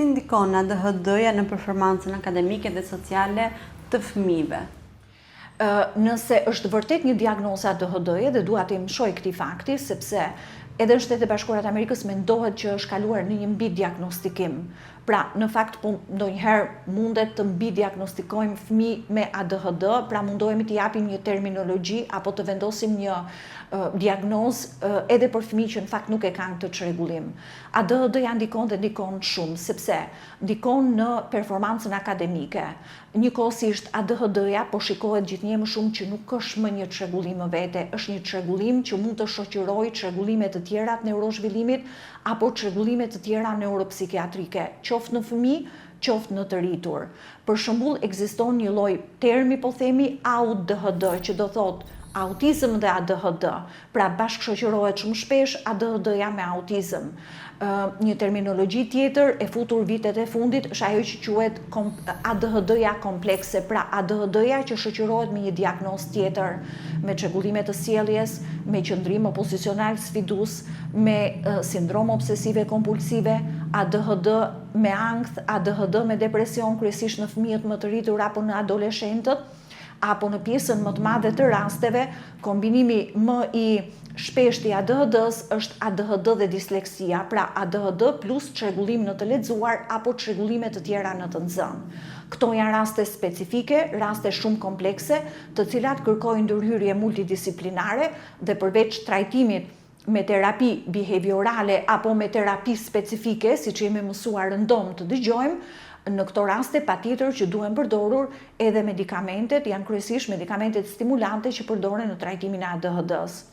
Si ndikon ADHD-ja në performancën akademike dhe sociale të fëmijëve? Nëse është vërtet një diagnozë ADHD-je dhe dua të mësoj këtij fakti sepse edhe në Shtetet e Bashkuara të Amerikës mendohet që është kaluar në një mbi diagnostikim. Pra, në fakt, ndonjëherë mundet të mbi diagnostikojmë fëmijë me ADHD, pra mundohemi të japim një terminologji apo të vendosim një diagnozë edhe për fëmijë që në fakt nuk e kanë këtë çrregullim. ADHD-ja ndikon dhe ndikon shumë, sepse ndikon në performancën akademike. Njëkohësisht ADHD-ja po shikohet gjithnjë më shumë që nuk është më një çrregullim vete, është një çrregullim që mund të shoqërojë çrregullime të tjera të neurozhvillimit apo çrregullime të tjera neuropsikiatrike, qoftë në fëmijë, qoftë në të rritur. Për shembull, ekziston një lloj termi, po themi ADHD, që do thotë autizëm dhe ADHD, pra bashkëshoqërohet shumë shpesh ADHD-ja me autizëm. Një terminologji tjetër e futur vitet e fundit është ajo që quhet ADHD-ja komplekse, pra ADHD-ja që shoqërohet me një diagnozë tjetër, me çrregullime të sjelljes, me qëndrim opozicional sfidues, me sindrom obsesive kompulsive, ADHD me ankth, ADHD me depresion, kryesisht në fëmijët më të rritur apo në adoleshentët, apo në pjesën më të madhe të rasteve, kombinimi më i shpeshtë i ADHD-s është ADHD dhe disleksia, pra ADHD plus çrregullim në të lexuar apo çrregullime të tjera në të nxënë. Këto janë raste specifike, raste shumë komplekse, të cilat kërkojnë ndërhyrje multidisiplinare dhe përveç trajtimit me terapi behaviorale apo me terapi specifike, siç jemi mësuar rëndom të dëgjojmë, në këto raste patjetër që duhen përdorur edhe medikamentet, janë kryesisht medikamentet stimulante që përdoren në trajtimin e ADHD-s.